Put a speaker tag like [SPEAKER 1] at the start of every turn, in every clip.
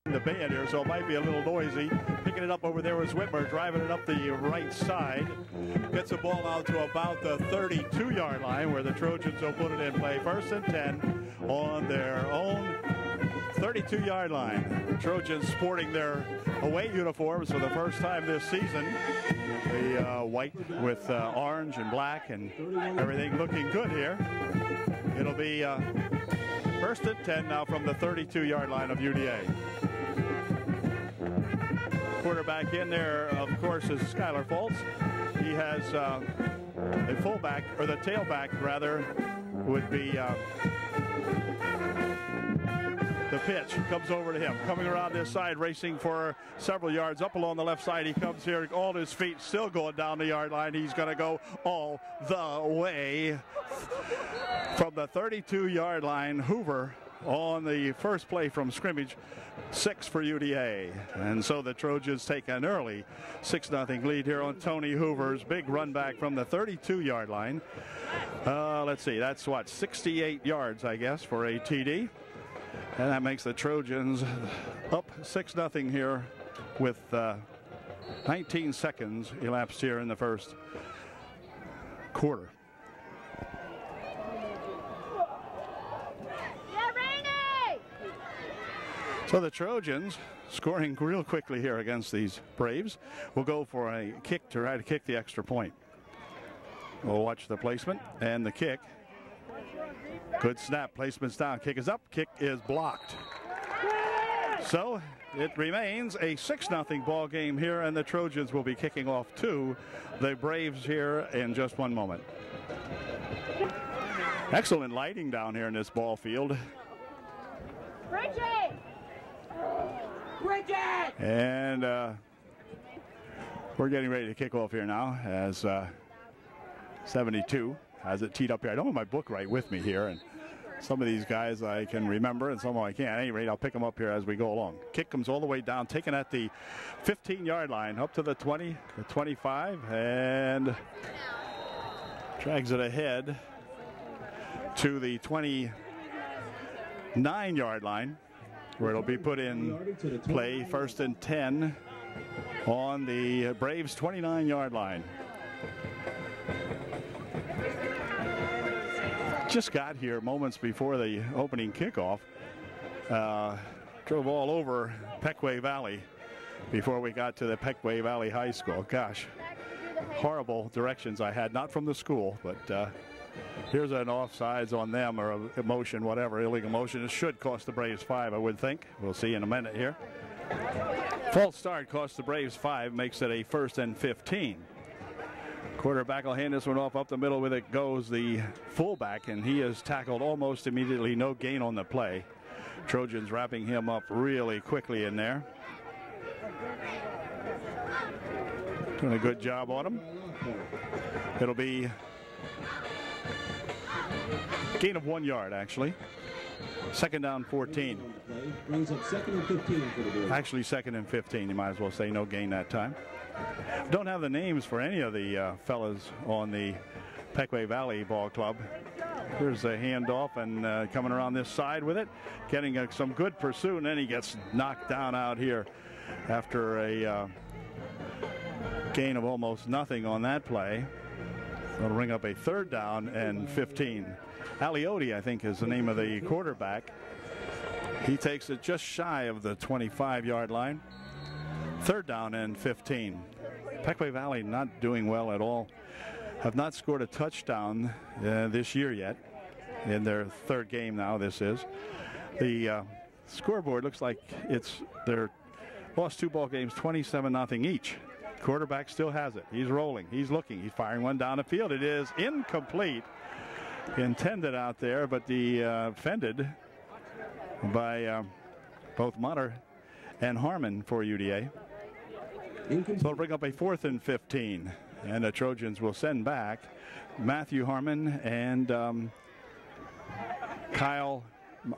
[SPEAKER 1] the band here, so it might be a little noisy. Picking it up over there was Whitmer, driving it up the right side. Gets the ball out to about the 32-yard line where the Trojans will put it in play. 1st and 10 on their own 32-yard line. The Trojans sporting their away uniforms for the first time this season. The white with orange and black and everything looking good here. It'll be 1st and 10 now from the 32-yard line of UDA. Quarterback in there, of course, is Skylar Fultz. He has the fullback, or the tailback, rather, would be the pitch. Comes over to him. Coming around this side, racing for several yards. Up along the left side, he comes here, all his feet still going down the yard line. He's going to go all the way from the 32-yard line. Hoover on the first play from scrimmage, 6 for UDA. And so the Trojans take an early 6-0 lead here on Tony Hoover's big run back from the 32-yard line. Let's see, that's what, 68 yards, I guess, for a TD. And that makes the Trojans up 6-0 here with 19 seconds elapsed here in the first quarter. So the Trojans scoring real quickly here against these Braves. Will go for a kick to try to kick the extra point. We'll watch the placement and the kick. Good snap, placement's down, kick is up, kick is blocked. So it remains a 6-0 ball game here, and the Trojans will be kicking off to the Braves here in just one moment. Excellent lighting down here in this ball field. And we're getting ready to kick off here now as 72 has it teed up here. I don't have my book right with me here, and some of these guys I can remember and some I can't. At any rate, I'll pick them up here as we go along. Kick comes all the way down, taken at the 15-yard line, up to the 20, the 25, and drags it ahead to the 29-yard line, where it'll be put in play 1st and 10 on the Braves 29-yard line. Just got here moments before the opening kickoff. Drove all over Pequea Valley before we got to the Pequea Valley High School. Gosh, horrible directions I had, not from the school, but here's an offsides on them, or a motion, whatever, illegal motion. It should cost the Braves 5, I would think. We'll see in a minute here. False start costs the Braves 5, makes it a 1st and 15. Quarterback will hand this one off. Up the middle with it goes the fullback, and he is tackled almost immediately. No gain on the play. Trojans wrapping him up really quickly in there. Doing a good job on him. It'll be gain of 1 yard, actually. 2nd down 14.
[SPEAKER 2] Brings up 2nd and 15 for the Bears.
[SPEAKER 1] Actually 2nd and 15. You might as well say no gain that time. Don't have the names for any of the fellas on the Pequea Valley Ball Club. Here's a handoff, and coming around this side with it, getting some good pursuit, and then he gets knocked down out here after a gain of almost nothing on that play. It'll bring up a 3rd down and 15. Aliotti, I think, is the name of the quarterback. He takes it just shy of the 25-yard line. 3rd down and 15. Pequea Valley not doing well at all. Have not scored a touchdown this year yet. In their 3rd game now, this is. The scoreboard looks like they're lost 2 ball games, 27-0 each. Quarterback still has it. He's rolling. He's looking. He's firing one down the field. It is incomplete. Intended out there, but defended by both Motter and Harmon for UDA. So it'll bring up a 4th and 15, and the Trojans will send back Matthew Harmon and Kyle,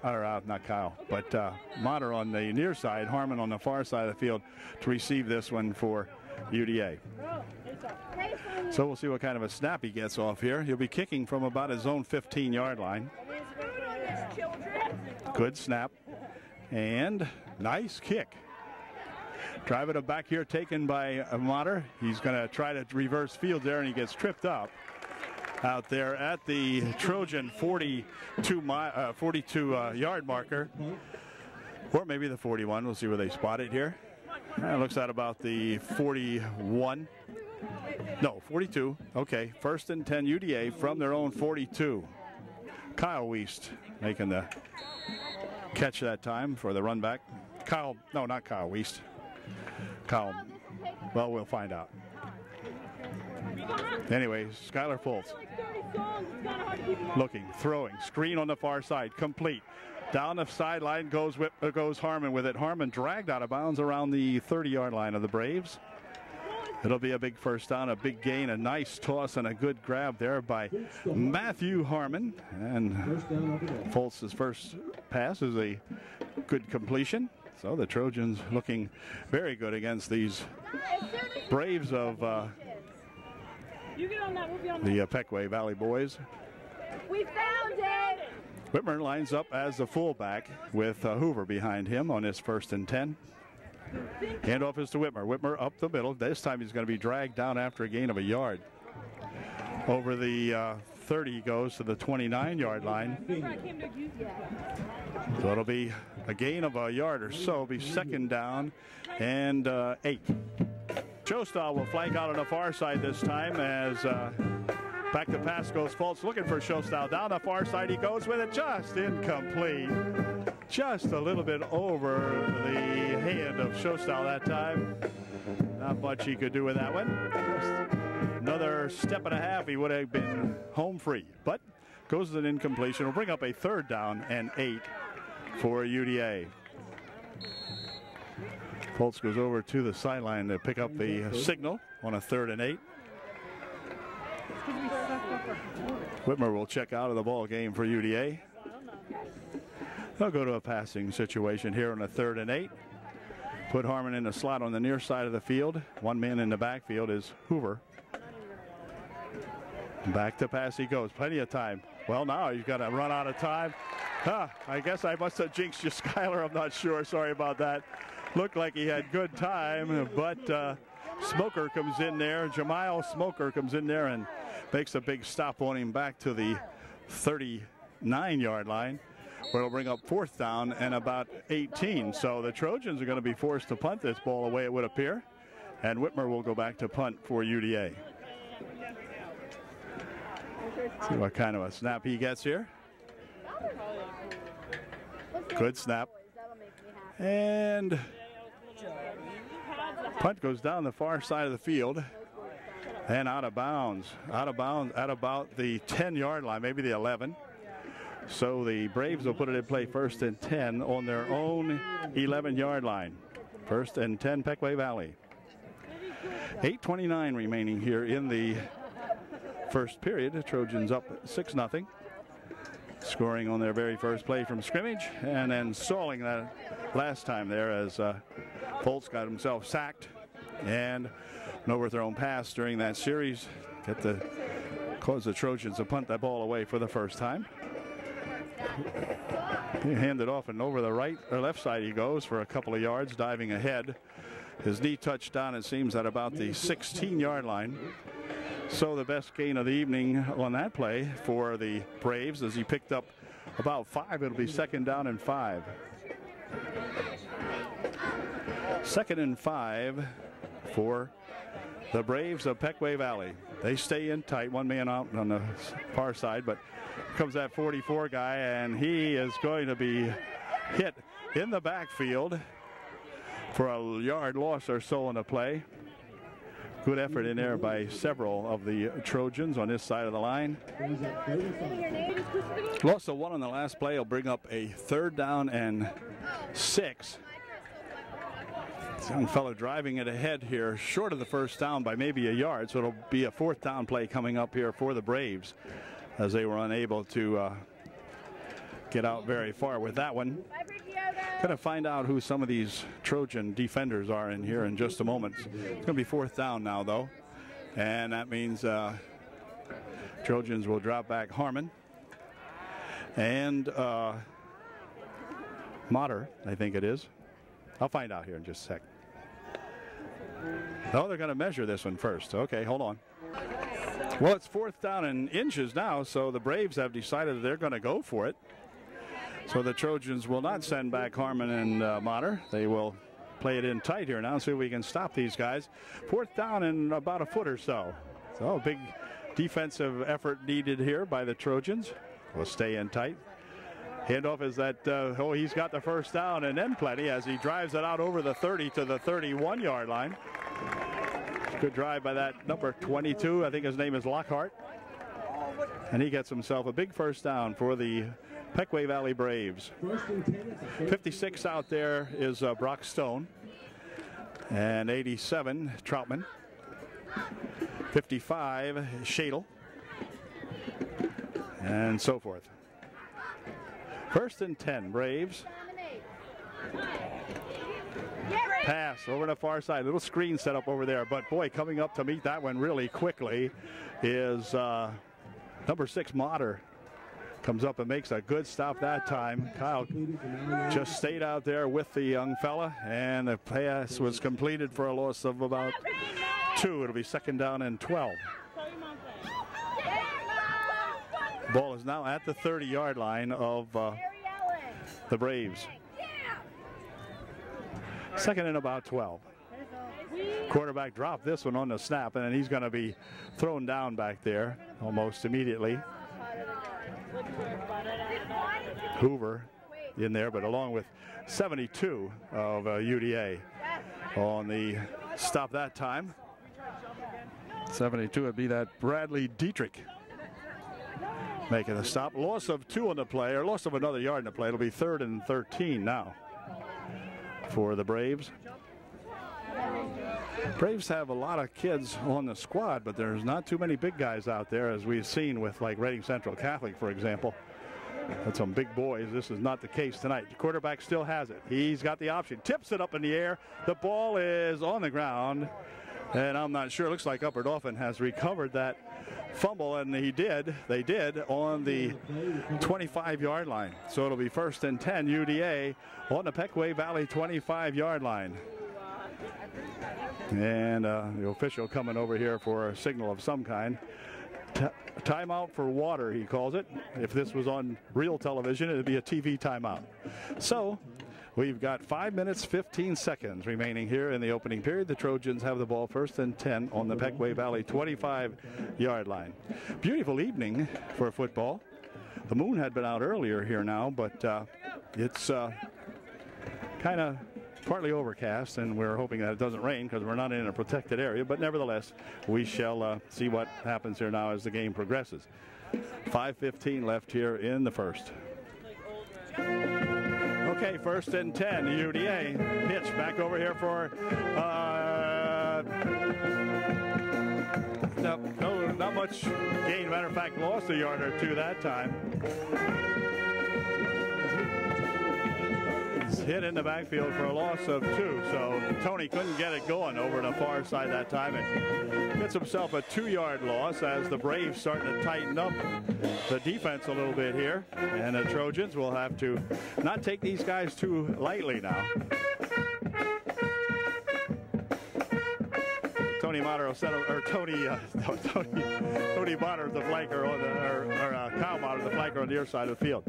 [SPEAKER 1] or not Kyle, but Motter on the near side, Harmon on the far side of the field to receive this one for UDA. So we'll see what kind of a snap he gets off here. He'll be kicking from about his own 15-yard line. Good snap. And Nice kick. Driving it back here, taken by Motter. He's going to try to reverse field there, and he gets tripped up out there at the Trojan 42 yard marker, or maybe the 41. We'll see where they spot it here. It looks at about the 41. No, 42. Okay, 1st and 10 UDA from their own 42. Kyle Wiest making the catch that time for the run back. No, not Kyle Wiest. Well, we'll find out. Anyway, Skylar Fultz looking, throwing, screen on the far side, complete. Down the sideline goes Harmon with it. Harmon dragged out of bounds around the 30-yard line of the Braves. It'll be a big first down, a big gain, a nice toss, and a good grab there by Matthew Harmon. And Fultz's first pass is a good completion. So the Trojans looking very good against these Braves of the Pequea Valley boys.
[SPEAKER 3] We found it!
[SPEAKER 1] Whitmer lines up as the fullback with Hoover behind him on his 1st and 10. Handoff is to Whitmer. Whitmer up the middle. This time he's going to be dragged down after a gain of a yard. Over the 30 he goes to the 29-yard line. So it'll be a gain of a yard or so. It'll be 2nd down and 8. Showstall will flank out on the far side this time as back to pass goes Fultz looking for Showstall. Down the far side he goes with it, just incomplete. Just a little bit over the hand of Showstall that time. Not much he could do with that one. Just another step and a half, he would have been home free. But goes as an incompletion. Will bring up a 3rd down and 8 for UDA. Fultz goes over to the sideline to pick up the signal on a 3rd and 8. Whitmer will check out of the ball game for UDA. They'll go to a passing situation here on a 3rd and 8. Put Harmon in the slot on the near side of the field. One man in the backfield is Hoover. Back to pass he goes. Plenty of time. Well, now he's got to run out of time. I guess I must have jinxed you, Skylar. I'm not sure. Sorry about that. Looked like he had good time, but Smoker comes in there. Jamiel Smoker comes in there and makes a big stop on him back to the 39-yard line, where it'll bring up 4th down and about 18. So the Trojans are going to be forced to punt this ball away, it would appear. And Whitmer will go back to punt for UDA. See what kind of a snap he gets here. Good snap. And punt goes down the far side of the field and out of bounds at about the 10-yard line, maybe the 11. So the Braves will put it in play 1st and 10 on their own 11-yard line. 1st and 10 Pequea Valley. 8:29 remaining here in the first period. The Trojans up 6-0. Scoring on their very first play from scrimmage and then stalling that last time there as Fultz got himself sacked and an overthrown pass during that series. Cause the Trojans to punt that ball away for the first time. He handed off and over the right or left side he goes for a couple of yards, diving ahead. His knee touched down, it seems, at about the 16-yard line. So the best gain of the evening on that play for the Braves as he picked up about 5. It'll be 2nd down and 5. 2nd and 5 for the Braves of Pequea Valley. They stay in tight, one man out on the far side, but comes that 44 guy, and he is going to be hit in the backfield for a yard loss or so on the play. Good effort in there by several of the Trojans on this side of the line. Loss of 1 on the last play will bring up a 3rd down and 6. This young fellow driving it ahead here, short of the first down by maybe a yard, so it'll be a 4th down play coming up here for the Braves as they were unable to get out very far with that one. Going to find out who some of these Trojan defenders are in here in just a moment. It's going to be 4th down now, though, and that means Trojans will drop back Harmon and Motter, I think it is. I'll find out here in just a sec. No, they're going to measure this one first. Okay, hold on. Well, it's 4th down and inches now, so the Braves have decided that they're going to go for it. So the Trojans will not send back Harmon and Motter. They will play it in tight here now and see if we can stop these guys. 4th down and about a foot or so. So a big defensive effort needed here by the Trojans. We'll stay in tight. Handoff is that, he's got the first down and then plenty as he drives it out over the 30 to the 31-yard line. Good drive by that number 22. I think his name is Lockhart. And he gets himself a big first down for the Pequea Valley Braves. 56 out there is Brock Stone. And 87, Troutman. 55, Shadle. And so forth. 1st and 10, Braves. Pass over the far side. Little screen set up over there. But, boy, coming up to meet that one really quickly is number 6, Motter. Comes up and makes a good stop that time. Kyle just stayed out there with the young fella, and the pass was completed for a loss of about 2. It'll be 2nd down and 12. Ball is now at the 30-yard line of the Braves. 2nd and about 12. Quarterback dropped this one on the snap, and then he's going to be thrown down back there almost immediately. Hoover in there, but along with 72 of UDA on the stop that time. 72 would be that Bradley Dietrich making the stop. Loss of 2 on the play, or loss of another yard in the play. It'll be 3rd and 13 now for the Braves. Braves have a lot of kids on the squad, but there's not too many big guys out there, as we've seen with like Reading Central Catholic, for example. That's some big boys. This is not the case tonight. The quarterback still has it. He's got the option. Tips it up in the air. The ball is on the ground, and I'm not sure. It looks like Upper Dauphin has recovered that fumble, and they did on the 25-yard line. So it'll be 1st and 10 UDA on the Pequea Valley 25-yard line. And the official coming over here for a signal of some kind. Timeout for water, he calls it. If this was on real television, it would be a TV timeout. So we've got 5 minutes, 15 seconds remaining here in the opening period. The Trojans have the ball 1st and 10 on the Pequea Valley 25-yard line. Beautiful evening for football. The moon had been out earlier here now, but it's kind of partly overcast, and we're hoping that it doesn't rain because we're not in a protected area. But nevertheless, we shall see what happens here now as the game progresses. 5:15 left here in the first. Okay, 1st and 10, UDA. Pitch back over here for no, not much gain. Matter of fact, lost a yard or 2 that time. Hit in the backfield for a loss of 2, so Tony couldn't get it going over the far side that time, and gets himself a 2-yard loss as the Braves starting to tighten up the defense a little bit here, and the Trojans will have to not take these guys too lightly now. Tony Motter said, or Tony Motter, the flanker on the, Kyle Motter, the flanker on the near side of the field.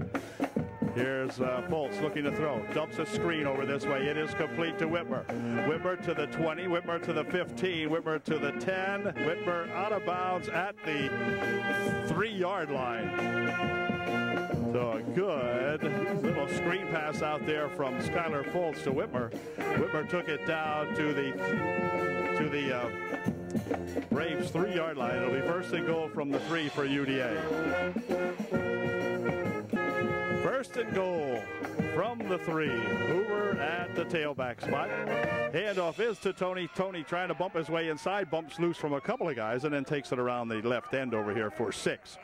[SPEAKER 1] Here's Foltz looking to throw. Dumps a screen over this way. It is complete to Whitmer. Whitmer to the 20. Whitmer to the 15. Whitmer to the 10. Whitmer out of bounds at the 3-yard line. So a good little screen pass out there from Skylar Foltz to Whitmer. Whitmer took it down to the Braves 3-yard line. It'll be 1st and goal from the 3 for UDA. 1st and goal from the 3. Hoover at the tailback spot. Handoff is to Tony. Tony trying to bump his way inside. Bumps loose from a couple of guys and then takes it around the left end over here for 6.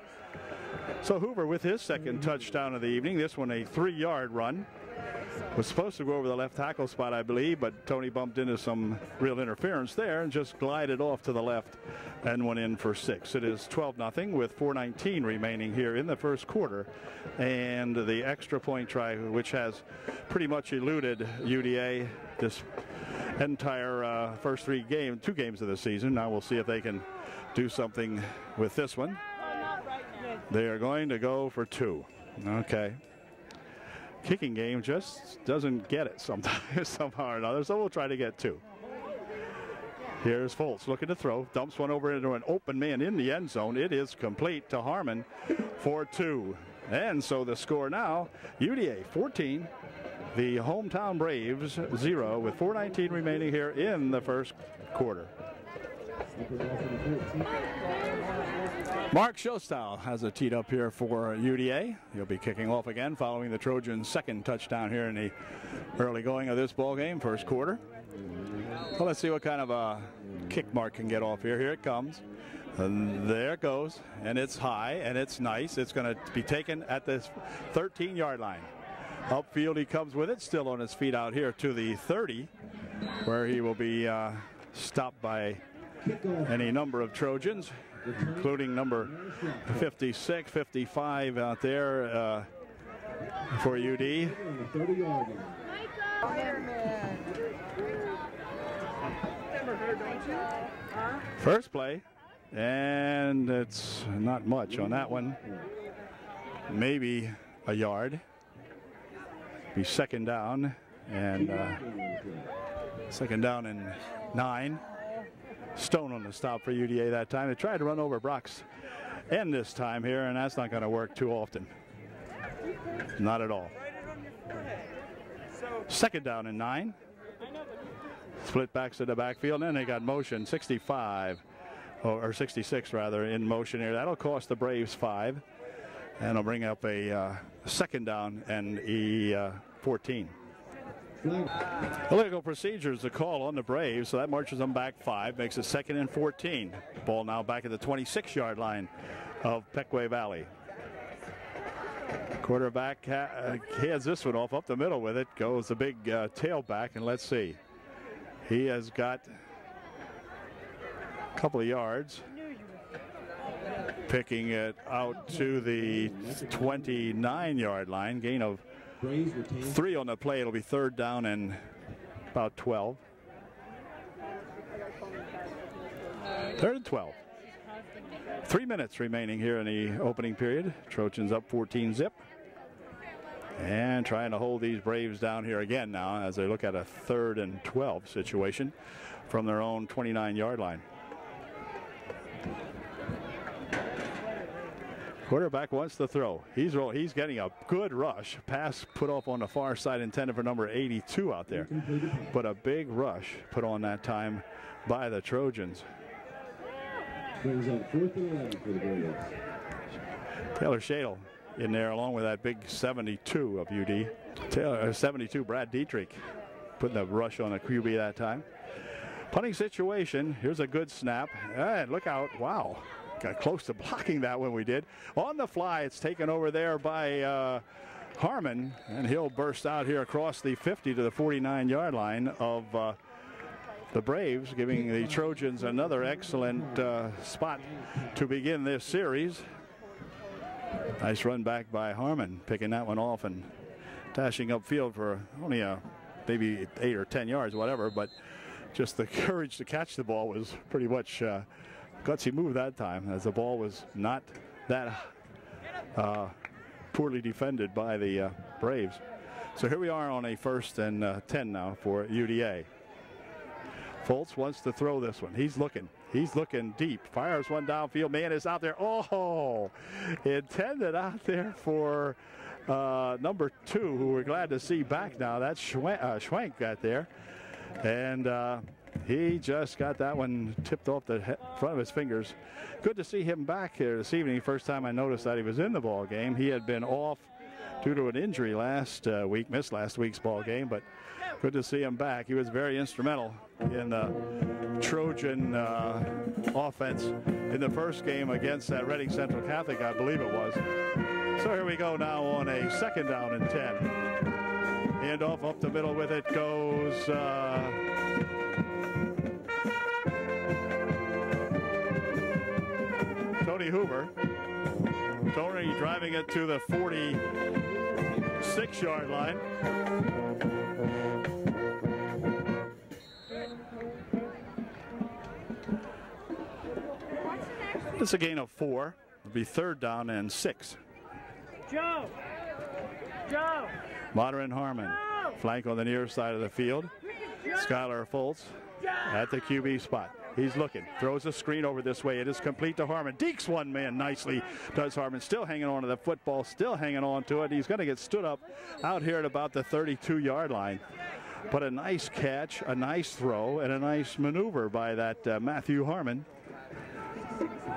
[SPEAKER 1] So Hoover with his 2nd touchdown of the evening. This one a 3-yard run. Was supposed to go over the left tackle spot, I believe, but Tony bumped into some real interference there and just glided off to the left and went in for 6. It is 12-0 with 4:19 remaining here in the first quarter. And the extra point try, which has pretty much eluded UDA this entire first two games of the season. Now we'll see if they can do something with this one. They are going to go for 2. Okay. Kicking game just doesn't get it sometimes, somehow or another, so we'll try to get 2. Here's Foltz looking to throw, dumps one over into an open man in the end zone. It is complete to Harmon for 2. And so the score now, UDA 14, the hometown Braves 0, with 4:19 remaining here in the first quarter. Mark Showstyle has it teed up here for UDA. He'll be kicking off again following the Trojans' second touchdown here in the early going of this ball game, first quarter. Well, let's see what kind of a kick Mark can get off here. Here it comes. And there it goes. And it's high and it's nice. It's going to be taken at this 13-yard line. Upfield he comes with it, still on his feet out here to the 30, where he will be stopped by any number of Trojans, including number 56, 55 out there for UD. First play, and it's not much on that one. Maybe a yard. Be second down, and second down and 9. Stone on the stop for UDA that time. They tried to run over Brock's end this time here, and that's not going to work too often. Not at all. Second down and 9. Split backs to the backfield, and then they got motion 65, or 66 rather, in motion here. That'll cost the Braves 5, and it'll bring up a second down and 14. Illegal procedures to call on the Braves, so that marches them back 5, makes it 2nd and 14. Ball now back at the 26-yard line of Pequea Valley. Quarterback hands this one off up the middle with it. Goes the big tailback, and let's see. He has got a couple of yards. Picking it out to the 29-yard line. Gain of 3 on the play. It'll be 3rd down and about 12. 3rd and 12. 3 minutes remaining here in the opening period. Trojans up 14-zip. And trying to hold these Braves down here again now as they look at a 3rd and 12 situation from their own 29-yard line. Quarterback wants to throw. He's getting a good rush. Pass put off on the far side intended for number 82 out there. But a big rush put on that time by the Trojans.
[SPEAKER 2] Brings up 4th and 11 for the Braves.
[SPEAKER 1] Taylor Shadle in there along with that big 72 of UD. 72 Brad Dietrich putting the rush on a QB that time. Punting situation. Here's a good snap. And look out. Wow. Got close to blocking that when we did. On the fly, it's taken over there by Harmon, and he'll burst out here across the 50 to the 49-yard line of the Braves, giving the Trojans another excellent spot to begin this series. Nice run back by Harmon, picking that one off and dashing upfield for only maybe 8 or 10 yards, whatever, but just the courage to catch the ball was pretty much gutsy move that time, as the ball was not that poorly defended by the Braves. So here we are on a 1st and 10 now for UDA. Foltz wants to throw this one. He's looking deep. Fires one downfield. Man is out there. Oh, intended out there for number 2, who we're glad to see back now. That's Schwenk got there. And he just got that one tipped off the front of his fingers. Good to see him back here this evening. First time I noticed that he was in the ball game. He had been off due to an injury last week, missed last week's ball game, but good to see him back. He was very instrumental in the Trojan offense in the first game against that Reading Central Catholic, I believe it was. So here we go now on a 2nd down and 10. Handoff up the middle with it goes Tony Hoover. Tony driving it to the 46-yard line. It's a gain of 4. It'll be 3rd down and 6.
[SPEAKER 4] Joe!
[SPEAKER 1] Motter and Harmon. Flank on the near side of the field. Skylar Foltz at the QB spot. He's looking, throws a screen over this way. It is complete to Harmon. Dekes one man nicely, does Harmon. Still hanging on to the football, still hanging on to it. He's going to get stood up out here at about the 32-yard line. But a nice catch, a nice throw, and a nice maneuver by that Matthew Harmon.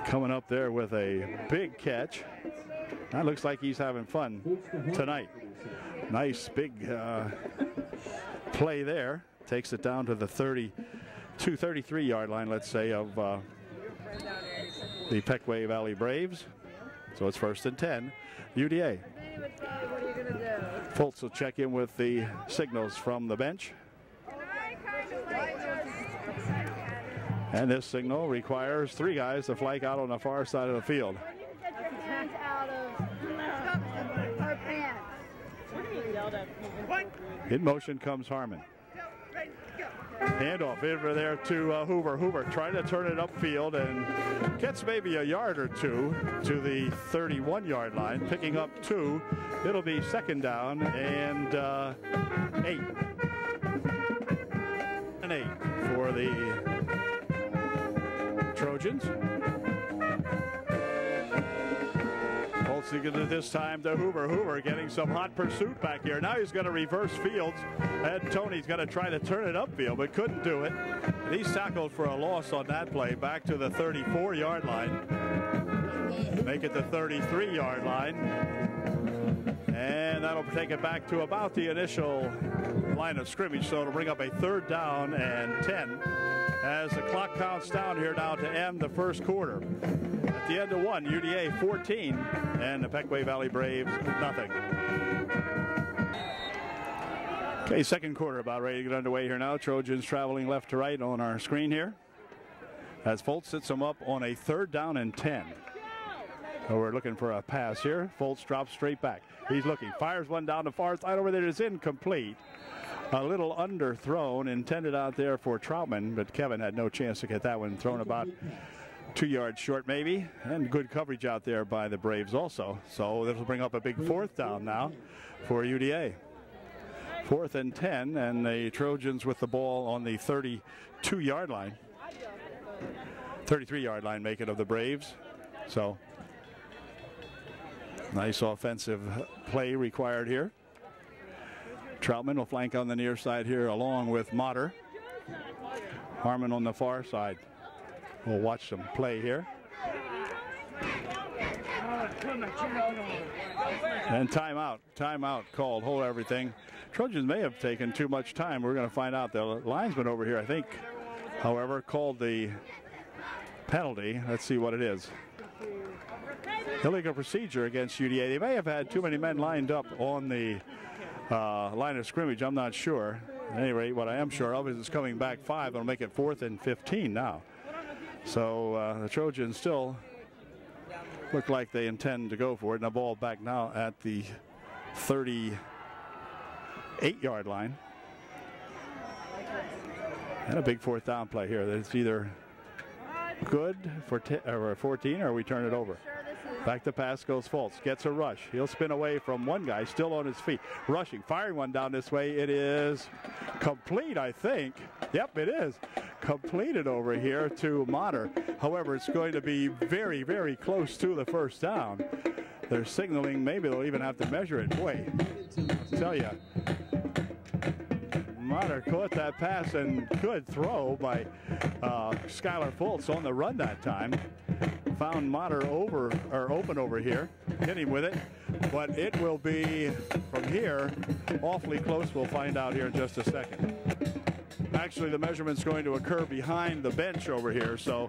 [SPEAKER 1] Coming up there with a big catch. That looks like he's having fun tonight. Nice big play there. Takes it down to the 33-yard line, let's say, of the Pequea Valley Braves. So it's 1st and 10, UDA. Foltz will check in with the signals from the bench. And this signal requires 3 guys to flank out on the far side of the field. In motion comes Harmon. Handoff over there to Hoover. Hoover trying to turn it upfield and gets maybe a yard or 2 to the 31-yard line, picking up 2. It'll be 2nd down and 8. And 8 for the Trojans. Holtzing it this time to Hoover. Hoover getting some hot pursuit back here. Now he's going to reverse fields, and Tony's going to try to turn it upfield, but couldn't do it. And he's tackled for a loss on that play, back to the 34-yard line. Make it the 33-yard line. And that'll take it back to about the initial line of scrimmage, so it'll bring up a 3rd down and 10 as the clock counts down here now to end the first quarter. At the end of 1, UDA 14 and the Pequea Valley Braves nothing. Okay, second quarter about ready to get underway here now. Trojans traveling left to right on our screen here as Foltz sits them up on a 3rd down and 10. So we're looking for a pass here. Foltz drops straight back. He's looking, fires one down the far side over there. It's incomplete. A little underthrown, intended out there for Troutman, but Kevin had no chance to get that one, thrown about 2 yards short maybe, and good coverage out there by the Braves also. So this will bring up a big 4th down now for UDA. 4th and 10, and the Trojans with the ball on the 32-yard line. 33-yard line make it of the Braves. So nice offensive play required here. Troutman will flank on the near side here along with Motter. Harmon on the far side. We'll watch some play here. And timeout called. Hold everything. Trojans may have taken too much time. We're going to find out. The linesman over here, I think, however, called the penalty. Let's see what it is. Illegal procedure against UDA. They may have had too many men lined up on the line of scrimmage. I'm not sure. At any rate, what I am sure of is it's coming back 5. It'll make it 4th and 15 now. So the Trojans still look like they intend to go for it. And the ball back now at the 38-yard line. And a big 4th down play here. It's either good for 14 or we turn it over. Back to pass goes Foltz. Gets a rush. He'll spin away from one guy still on his feet. Rushing, firing one down this way. It is complete, I think. Yep, it is. Completed over here to Motter. However, it's going to be very, very close to the 1st down. They're signaling maybe they'll even have to measure it. Boy, I tell you, Motter caught that pass and good throw by Skylar Foltz on the run that time. Found Motter open over here, hit him with it, but it will be from here awfully close. We'll find out here in just a second. Actually, the measurement's going to occur behind the bench over here, so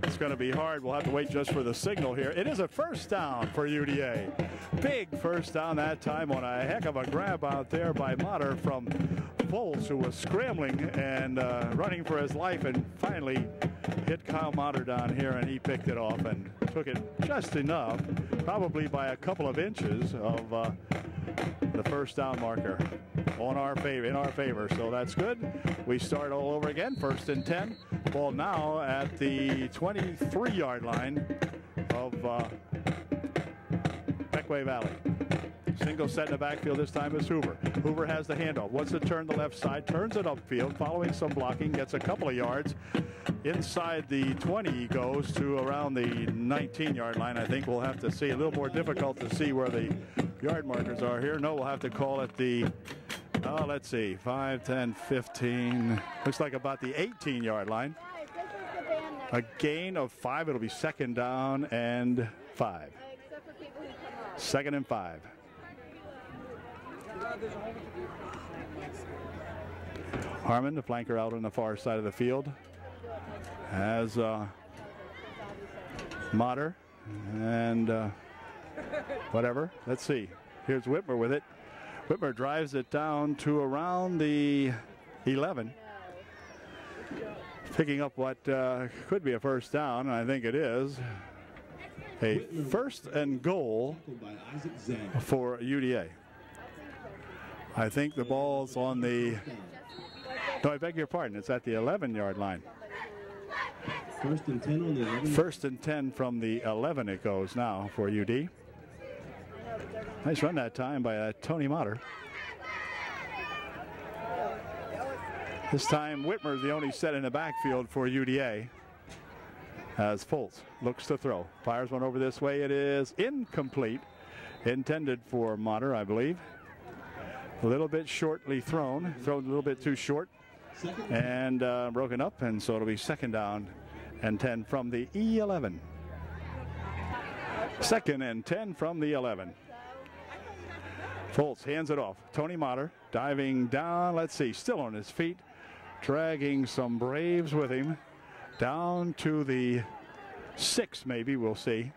[SPEAKER 1] it's going to be hard. We'll have to wait just for the signal here. It is a first down for UDA. Big first down that time on a heck of a grab out there by Motter from Foles, who was scrambling and running for his life, and finally hit Kyle Motter down here, and he picked it off and took it just enough, probably by a couple of inches of the first down marker in our favor. So that's good. We start all over again. 1st and 10. Ball now at the 23-yard line of Pequea Valley. Single set in the backfield this time is Hoover. Hoover has the handoff. Wants to turn the left side. Turns it upfield. Following some blocking. Gets a couple of yards. Inside the 20 he goes to around the 19-yard line. I think we'll have to see. A little more difficult to see where the yard markers are here. No, we'll have to call it the, let's see, 5, 10, 15. Looks like about the 18-yard line. A gain of 5. It'll be 2nd down and 5. 2nd and 5. Harmon, the flanker, out on the far side of the field, has Motter and whatever. Let's see. Here's Whitmer with it. Whitmer drives it down to around the 11. Picking up what could be a first down, and I think it is. A 1st and goal for UDA. I think the ball's on the, no, I beg your pardon, it's at the 11-yard line.
[SPEAKER 2] 1st and 10 on the 11.
[SPEAKER 1] 1st and 10 from the 11 it goes now for UD. Nice run that time by Tony Motter. This time Whitmer the only set in the backfield for UDA. As Foles looks to throw. Fires one over this way. It is incomplete. Intended for Motter, I believe. A little bit shortly thrown. Thrown a little bit too short. And broken up. And so it'll be 2nd down and 10 from the 11. 2nd and 10 from the 11. Foles hands it off. Tony Motter diving down. Let's see. Still on his feet. Dragging some Braves with him. Down to the 6, maybe. We'll see.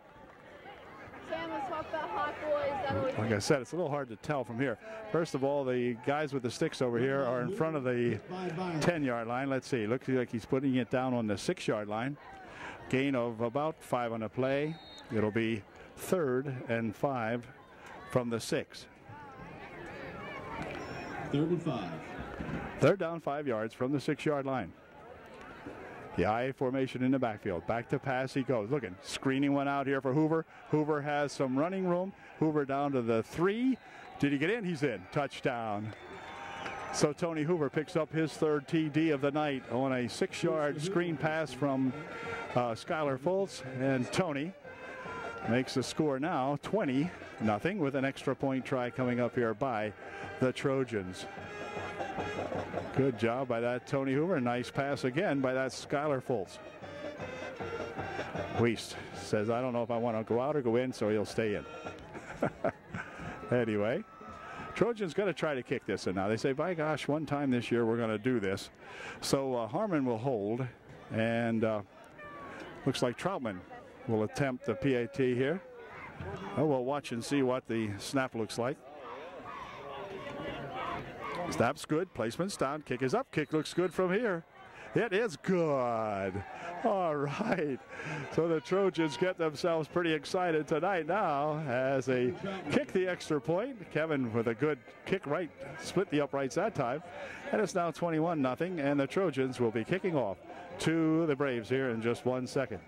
[SPEAKER 3] Sam, let's talk about hot boys.
[SPEAKER 1] Like I said, it's a little hard to tell from here. First of all, the guys with the sticks over here are in front of the 10-yard line. Let's see. Looks like he's putting it down on the 6-yard line. Gain of about 5 on the play. It'll be 3rd and 5 from the 6.
[SPEAKER 2] 3rd and 5.
[SPEAKER 1] 3rd down, 5 yards from the 6-yard line. The I formation in the backfield. Back to pass he goes. Looking. Screening one out here for Hoover. Hoover has some running room. Hoover down to the 3. Did he get in? He's in. Touchdown. So Tony Hoover picks up his 3rd TD of the night on a 6-yard screen pass from Skylar Fultz. And Tony makes the score now 20-0 with an extra point try coming up here by the Trojans. Good job by that Tony Hoover. Nice pass again by that Skylar Fultz. Wiest says, I don't know if I want to go out or go in, so he'll stay in. Anyway, Trojans going to try to kick this in now. They say, by gosh, one time this year we're going to do this. So Harmon will hold, and looks like Troutman will attempt the PAT here. Oh, we'll watch and see what the snap looks like. Snap's good. Placement's down. Kick is up. Kick looks good from here. It is good. All right. So the Trojans get themselves pretty excited tonight now as they kick the extra point. Kevin with a good kick right. Split the uprights that time. And it's now 21-0. And the Trojans will be kicking off to the Braves here in just 1 second.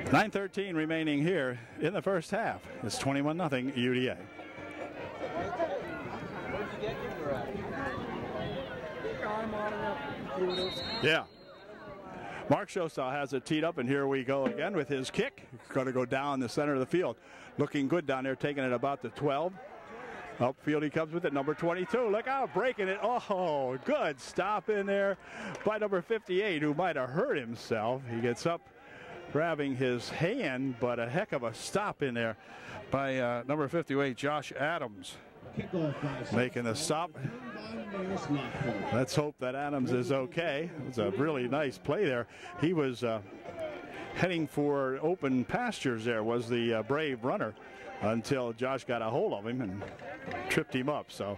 [SPEAKER 1] 9:13 remaining here in the first half. It's 21-0 UDA. Yeah. Mark Shostal has it teed up, and here we go again with his kick. He's going to go down the center of the field. Looking good down there, taking it about the 12. Upfield he comes with it, number 22. Look out, breaking it. Oh, good stop in there by number 58, who might have hurt himself. He gets up, grabbing his hand, but a heck of a stop in there by number 58, Josh Adams. making the stop. Let's hope that Adams is okay. It was a really nice play there. He was heading for open pastures there, was the brave runner, until Josh got a hold of him and tripped him up. So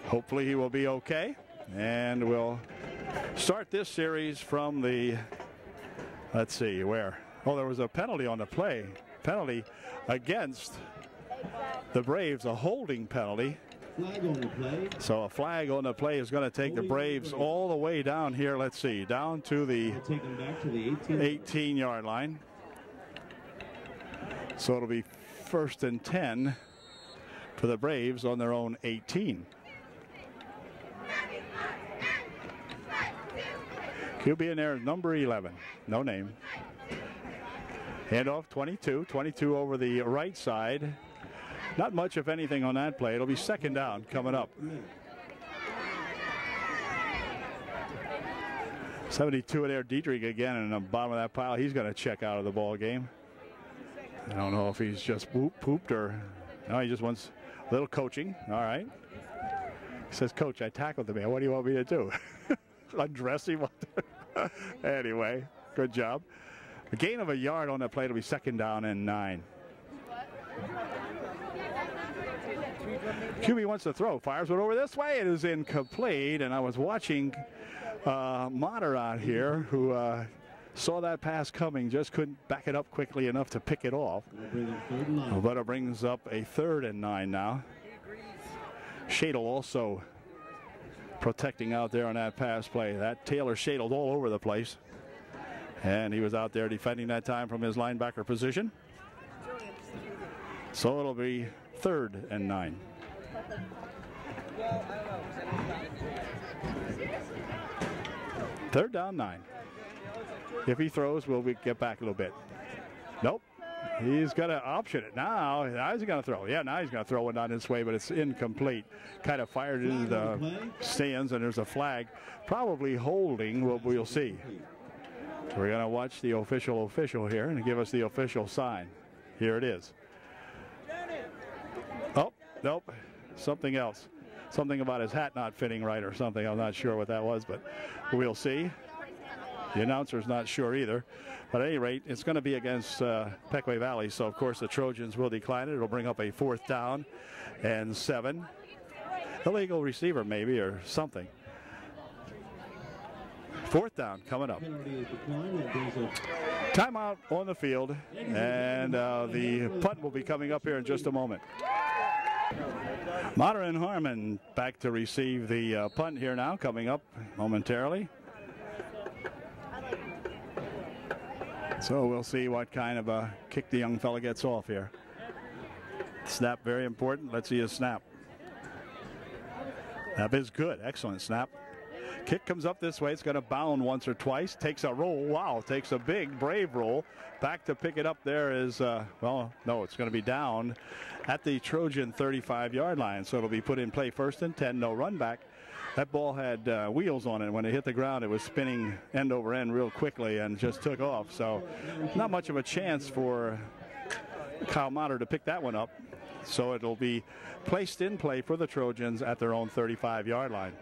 [SPEAKER 1] hopefully he will be okay. And we'll start this series from the, let's see, where? Oh, there was a penalty on the play. Penalty against the Braves, a holding penalty.
[SPEAKER 2] Flag on the play.
[SPEAKER 1] So a flag on the play is going to take the Braves all the way down here, let's see, down to the
[SPEAKER 2] Take them back to the
[SPEAKER 1] 18-yard line. So it'll be 1st and 10 for the Braves on their own 18. QB in there is number 11, no name. Handoff 22 over the right side. Not much, if anything, on that play. It'll be 2nd down coming up. 72 in there, Dietrich again in the bottom of that pile. He's going to check out of the ball game. I don't know if he's just pooped or no, he just wants a little coaching. All right. He says, Coach, I tackled the man. What do you want me to do? Undress him? Anyway, good job. A gain of a yard on that play. It'll be 2nd down and 9. QB wants to throw. Fires it over this way. It is incomplete. And I was watching Motter out here, who saw that pass coming, just couldn't back it up quickly enough to pick it off. But it brings up a 3rd and 9 now. Shadle also protecting out there on that pass play. That Taylor shadled all over the place. And he was out there defending that time from his linebacker position. So it'll be 3rd and 9. Third down 9. If he throws, will we get back a little bit? Nope. He's got to option it. Now he's going to throw. Yeah, now he's going to throw one down this way, but it's incomplete. Kind of fired into the stands, and there's a flag. Probably holding, we'll see. We're going to watch the official here and give us the official sign. Here it is. Oh, nope. Something else. Something about his hat not fitting right or something. I'm not sure what that was, but we'll see. The announcer's not sure either. But at any rate, it's going to be against Pequea Valley, so of course the Trojans will decline it. It'll bring up a 4th down and 7. Illegal receiver maybe or something. 4th down coming up. Timeout on the field, and the punt will be coming up here in just a moment. Motter and Harmon back to receive the punt here now, coming up momentarily. So we'll see what kind of a kick the young fella gets off here. Snap, very important. Let's see his snap. That is good. Excellent snap. Kick comes up this way. It's going to bound once or twice. Takes a roll. Wow. Takes a big, brave roll. Back to pick it up there is, well, no, it's going to be down at the Trojan 35-yard line. So it'll be put in play 1st and 10. No run back. That ball had wheels on it. When it hit the ground, it was spinning end over end real quickly and just took off. So not much of a chance for Kyle Motter to pick that one up. So it'll be placed in play for the Trojans at their own 35-yard line.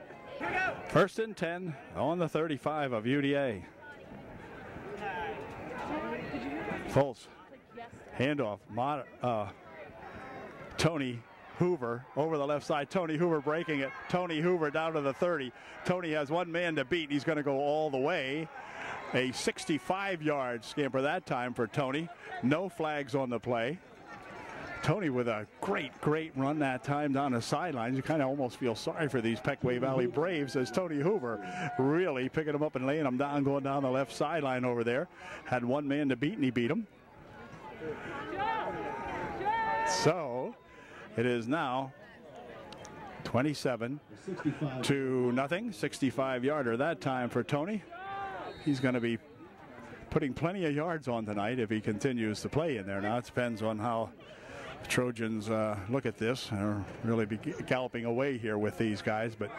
[SPEAKER 1] 1st and 10 on the 35 of UDA. Pulse. Handoff. Tony Hoover over the left side. Tony Hoover breaking it. Tony Hoover down to the 30. Tony has one man to beat. He's going to go all the way. A 65-yard scamper that time for Tony. No flags on the play. Tony with a great run that time down the sidelines. You kind of almost feel sorry for these Pequea Valley Braves as Tony Hoover really picking them up and laying them down, going down the left sideline over there. Had one man to beat, and he beat him. So it is now 27-0. 65-yarder that time for Tony. He's going to be putting plenty of yards on tonight if he continues to play in there. Now it depends on how the Trojans look at this. They're really be galloping away here with these guys, but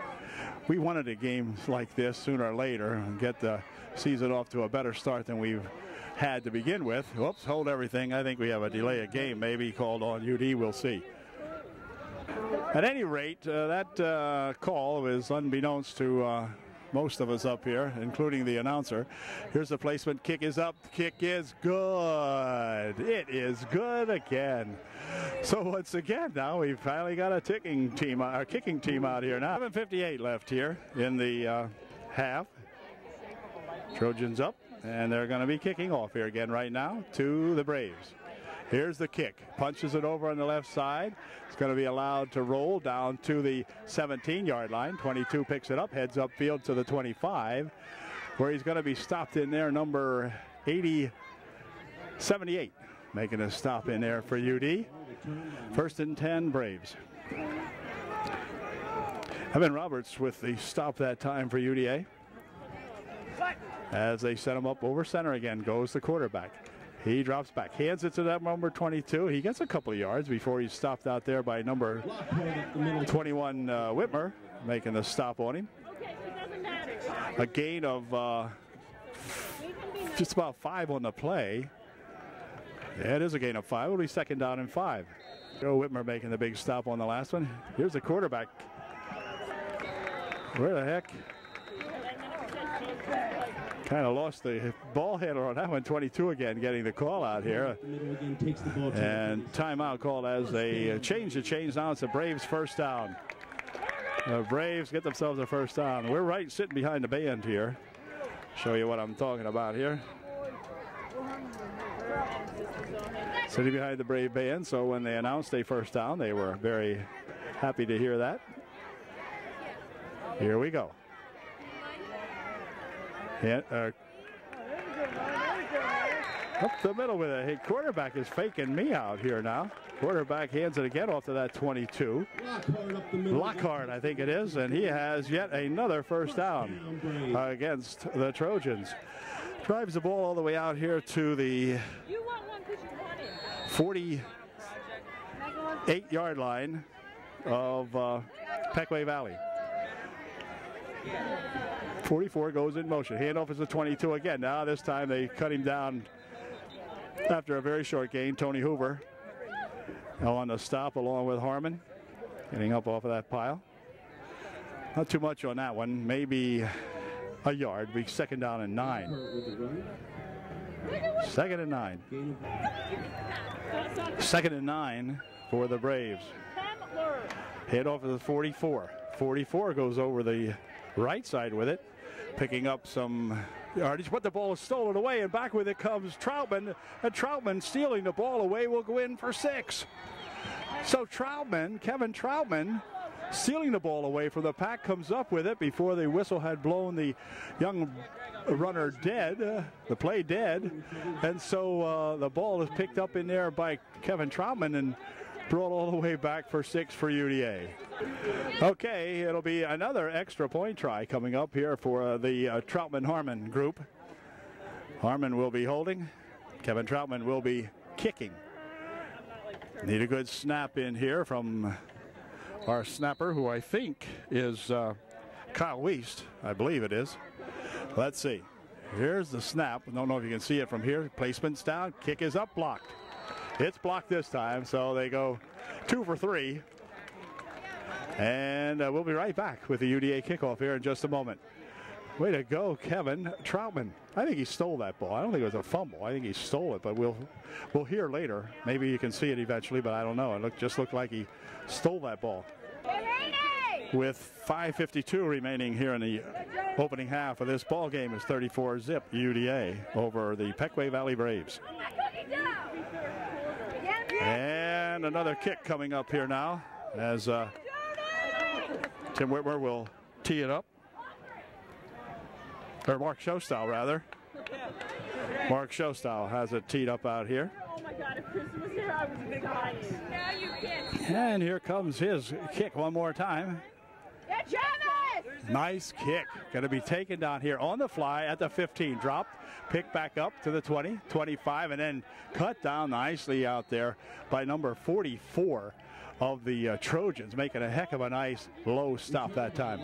[SPEAKER 1] we wanted a game like this sooner or later and get the season off to a better start than we've had to begin with. Whoops, hold everything. I think we have a delay of game maybe called on UD. We'll see. At any rate, that call is unbeknownst to most of us up here, including the announcer. Here's the placement. Kick is up. Kick is good. It is good again. So once again, now we've finally got a kicking team out here now. 7:58 left here in the half. Trojans up, and they're going to be kicking off here again right now to the Braves. Here's the kick. Punches it over on the left side. It's going to be allowed to roll down to the 17-yard line. 22 picks it up, heads upfield to the 25, where he's going to be stopped in there, number 78, making a stop in there for UD. 1st and 10, Braves. Evan Roberts with the stop that time for UDA. As they set him up over center again, goes the quarterback. He drops back, hands it to that number 22. He gets a couple of yards before he's stopped out there by number 21, Whitmer, making the stop on him. A gain of just about 5 on the play. Yeah, it is a gain of 5. It'll be 2nd down and 5. Joe Whitmer making the big stop on the last one. Here's the quarterback. Where the heck? Kind of lost the ball handler on that one. 22 again getting the call out here. And timeout called as they change the chains. Now it's the Braves' 1st down. The Braves get themselves a 1st down. We're right sitting behind the band here. Show you what I'm talking about here. Sitting behind the Brave band, so when they announced a 1st down, they were very happy to hear that. Here we go. Up the middle with it. Hey, quarterback is faking me out here now. Quarterback hands it again off to that 22. Lockhart, I think it is, and he has yet another 1st down against the Trojans. Drives the ball all the way out here to the 48-yard line of Pequea Valley. 44 goes in motion. Handoff is the 22 again. Now this time they cut him down after a very short gain. Tony Hoover on the stop along with Harmon, getting up off of that pile. Not too much on that one. Maybe a yard. Be 2nd down and 9. 2nd and 9. 2nd and 9 for the Braves. Handoff is the 44. 44 goes over the right side with it, picking up some yardage, but the ball is stolen away, and back with it comes Troutman, and Troutman stealing the ball away will go in for 6. So Troutman, Kevin Troutman, stealing the ball away from the pack, comes up with it before the whistle had blown the young runner dead, the play dead, and so the ball is picked up in there by Kevin Troutman and brought all the way back for 6 for UDA. Okay, it'll be another extra point try coming up here for the Troutman-Harmon group. Harmon will be holding. Kevin Troutman will be kicking. Need a good snap in here from our snapper, who I think is Kyle Wiest. I believe it is. Let's see. Here's the snap. I don't know if you can see it from here. Placement's down. Kick is up, blocked. It's blocked this time, so they go 2 for 3. And we'll be right back with the UDA kickoff here in just a moment. Way to go, Kevin Troutman. I think he stole that ball. I don't think it was a fumble. I think he stole it, but we'll hear later. Maybe you can see it eventually, but I don't know. It just looked like he stole that ball. With 5:52 remaining here in the opening half of this ball game, is 34-zip UDA over the Pequea Valley Braves. And another kick coming up here now as Tim Whitmer will tee it up. Or Mark Showstyle, rather. Mark Showstyle has it teed up out here.
[SPEAKER 4] Oh my God, if Chris was here, I was a big audience. Now you can't.
[SPEAKER 1] And here comes his kick one more time.
[SPEAKER 3] Yeah, Travis!
[SPEAKER 1] Nice kick. Going to be taken down here on the fly at the 15. Dropped, picked back up to the 20, 25, and then cut down nicely out there by number 44 of the Trojans, making a heck of a nice low stop that time.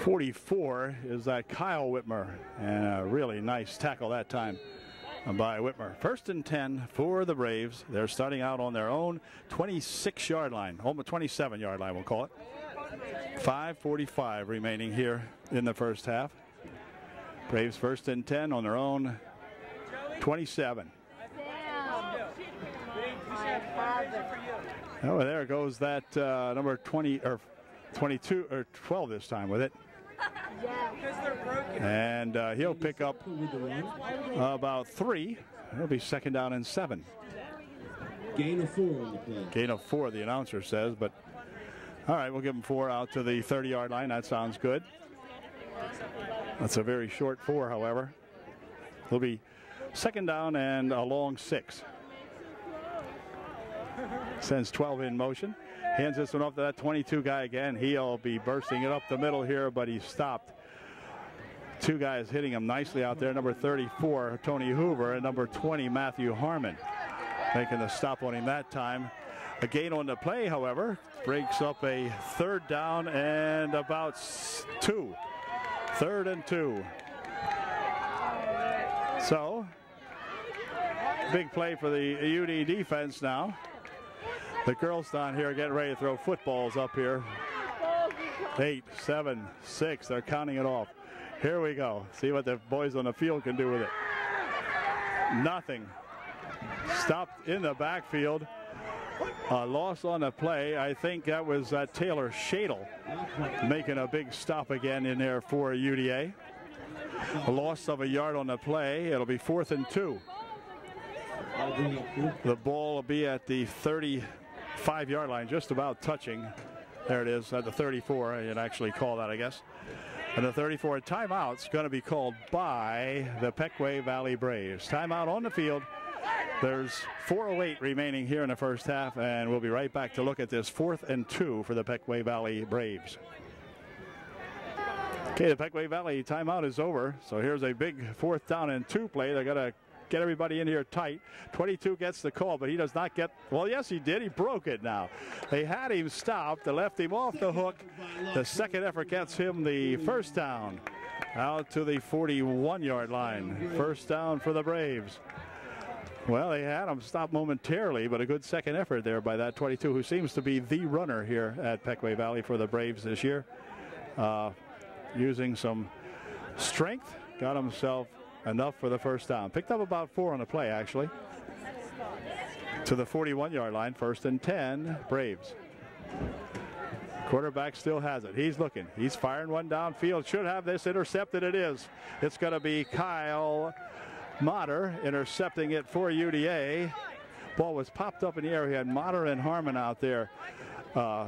[SPEAKER 1] 44 is that Kyle Whitmer, and a really nice tackle that time by Whitmer. 1st and 10 for the Braves. They're starting out on their own 26-yard line, almost 27-yard line, we'll call it. 5:45 remaining here in the first half. Braves 1st and 10 on their own 27. Oh, there goes that number 20 or 22 or 12 this time with it. And he'll pick up about 3. It'll be 2nd down and 7.
[SPEAKER 2] Gain of 4 on the play.
[SPEAKER 1] Gain of 4, the announcer says, but all right, we'll give him 4 out to the 30-yard line. That sounds good. That's a very short 4, however. It'll be 2nd down and a long 6. Sends 12 in motion. Hands this one off to that 22 guy again. He'll be bursting it up the middle here, but he's stopped. 2 guys hitting him nicely out there. Number 34, Tony Hoover, and number 20, Matthew Harmon, making the stop on him that time. A gain on the play, however, breaks up a 3rd down and about 2. 3rd and 2. So, big play for the UD defense now. The girls down here getting ready to throw footballs up here. 8, 7, 6. They're counting it off. Here we go. See what the boys on the field can do with it. Nothing. Stopped in the backfield. A loss on the play. I think that was Taylor Shadle making a big stop again in there for UDA. A loss of a yard on the play. It'll be 4th and 2. The ball will be at the 35-yard line, just about touching. There it is at the 34. You'd actually call that, I guess. And the 34 timeout's going to be called by the Pequea Valley Braves. Timeout on the field. There's 4:08 remaining here in the first half, and we'll be right back to look at this 4th and 2 for the Pequea Valley Braves. Okay, the Pequea Valley timeout is over. So here's a big 4th down and 2 play. They're going to get everybody in here tight. 22 gets the call, but he does not get, well, yes, he did. He broke it now. They had him stopped. They left him off the hook. The second effort gets him the 1st down out to the 41-yard line. 1st down for the Braves. Well, they had him stopped momentarily, but a good second effort there by that 22, who seems to be the runner here at Pequea Valley for the Braves this year. Using some strength, got himself enough for the 1st down. Picked up about 4 on the play, actually. To the 41-yard line, 1st and 10, Braves. Quarterback still has it. He's looking. He's firing one downfield. Should have this intercepted. It is. It's going to be Kyle Motter intercepting it for UDA. Ball was popped up in the air. He had Motter and Harmon out there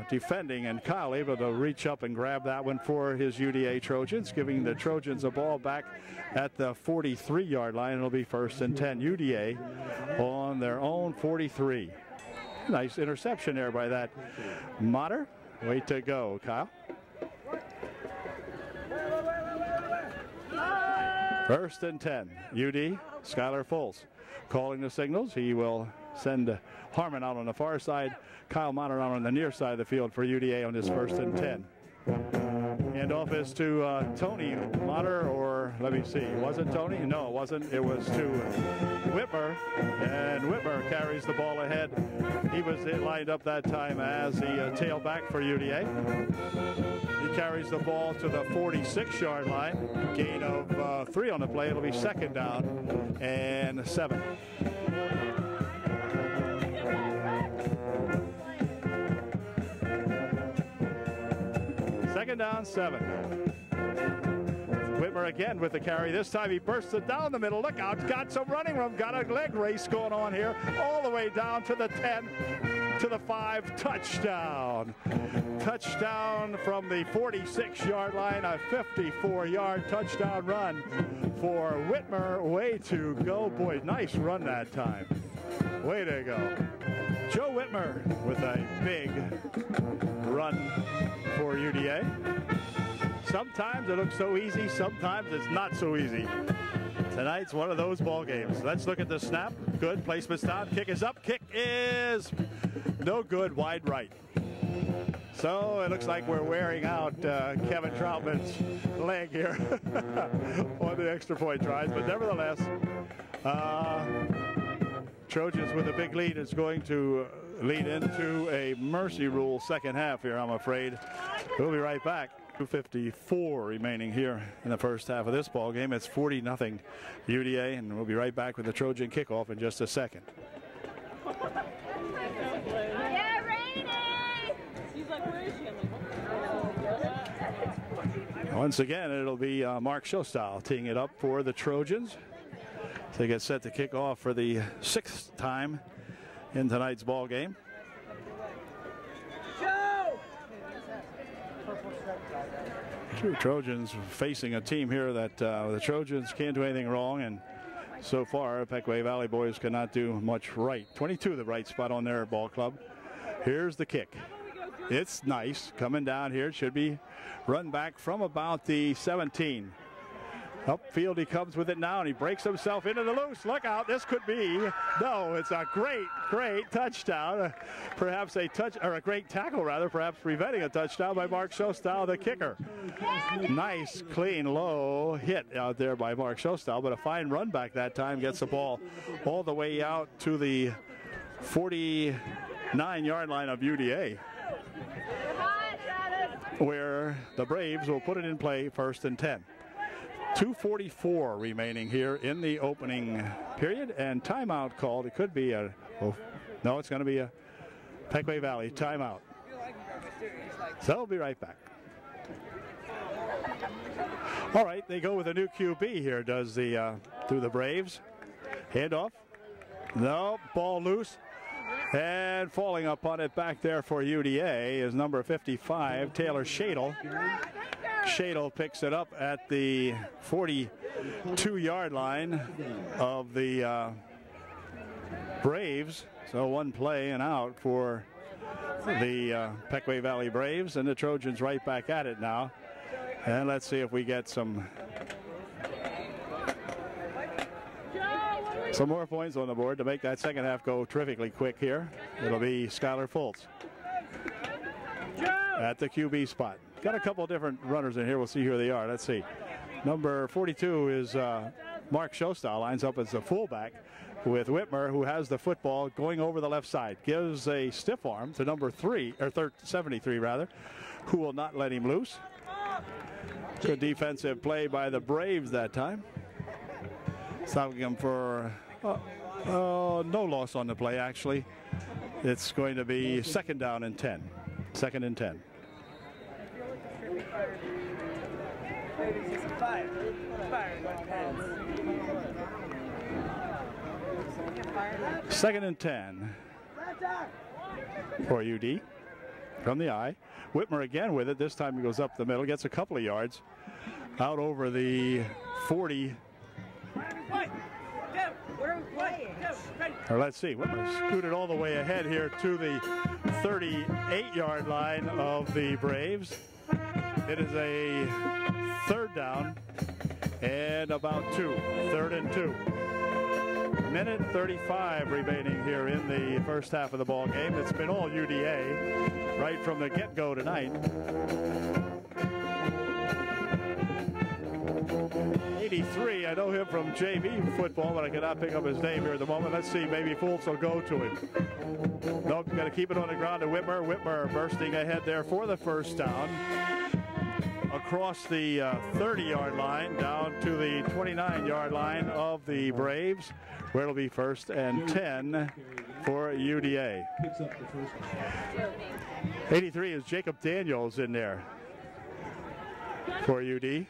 [SPEAKER 1] defending, and Kyle able to reach up and grab that one for his UDA Trojans, giving the Trojans a ball back at the 43-yard line. It'll be 1st and 10. UDA on their own 43. Nice interception there by that Motter. Way to go, Kyle. 1st and 10. UD, Skylar Fultz calling the signals. He will send Harmon out on the far side, Kyle Motter out on the near side of the field for UDA on this 1st and 10. Handoff is to Tony Motter, or let me see, was it Tony? No, it wasn't. It was to Whitmer, and Whitmer carries the ball ahead. He was lined up that time as the tailback for UDA. He carries the ball to the 46-yard line. Gain of 3 on the play. It'll be 2nd down and 7. Second down, 7. Whitmer again with the carry. This time he bursts it down the middle. Look out, got some running room. Got a leg race going on here. All the way down to the 10, to the 5. Touchdown. Touchdown from the 46-yard line. A 54-yard touchdown run for Whitmer. Way to go. Boy, nice run that time. Way to go. Joe Whitmer with a big run for UDA. Sometimes it looks so easy, sometimes it's not so easy. Tonight's one of those ball games. Let's look at the snap. Good placement, stop. Kick is up. Kick is no good. Wide right. So it looks like we're wearing out Kevin Troutman's leg here on the extra point tries, but nevertheless, Trojans with a big lead is going to lead into a mercy rule second half here, I'm afraid. We'll be right back. 2:54 remaining here in the first half of this ball game. It's 40-0 UDA, and we'll be right back with the Trojan kickoff in just a second.
[SPEAKER 3] Yeah, Rainy!
[SPEAKER 4] He's like, where is she? I'm like,
[SPEAKER 1] Once again, it'll be Mark Shostile teeing it up for the Trojans. They get set to kick off for the 6th time in tonight's ball game. Trojans facing a team here that the Trojans can't do anything wrong, and so far Pequea Valley boys cannot do much right. 22 the right spot on their ball club. Here's the kick. It's nice coming down here. It should be run back from about the 17. Upfield he comes with it now, and he breaks himself into the loose. Look out, this could be, no, it's a great touchdown. Perhaps a touch, or a great tackle rather, perhaps preventing a touchdown by Mark Shostile, the kicker. Nice, clean, low hit out there by Mark Shostile, but a fine run back that time. Gets the ball all the way out to the 49-yard line of UDA, where the Braves will put it in play 1st and 10. 2:44 remaining here in the opening period, and timeout called. It could be a, oh, no, it's going to be a Pequea Valley timeout. So we'll be right back. All right, they go with a new QB here, does the through the Braves. Handoff. No, ball loose. And falling up on it back there for UDA is number 55, Taylor Shadle. Shadle picks it up at the 42-yard line of the Braves. So one play and out for the Pequea Valley Braves, and the Trojans right back at it now. And let's see if we get some more points on the board to make that second half go terrifically quick here. It'll be Skylar Fultz at the QB spot. Got a couple different runners in here. We'll see who they are. Let's see. Number 42 is Mark Shostile, lines up as the fullback with Whitmer, who has the football going over the left side. Gives a stiff arm to number 73 rather, who will not let him loose. Good defensive play by the Braves that time. Stopping him for no loss on the play, actually. It's going to be 2nd down and 10. 2nd and 10. Second and 10 for UD from the eye. Whitmer again with it. This time he goes up the middle, gets a couple of yards out over the 40. Or let's see, Whitmer scooted all the way ahead here to the 38-yard line of the Braves. It is a 3rd down and about 2. 3rd and 2. Minute 35 remaining here in the first half of the ball game. It's been all UDA right from the get-go tonight. 83, I know him from JV football, but I cannot pick up his name here at the moment. Let's see, maybe Fultz will go to him. Nope, got to keep it on the ground to Whitmer. Whitmer bursting ahead there for the 1st down. Across the 30-yard line down to the 29-yard line of the Braves, where it'll be 1st and 10 for UDA. 83 is Jacob Daniels in there for UD.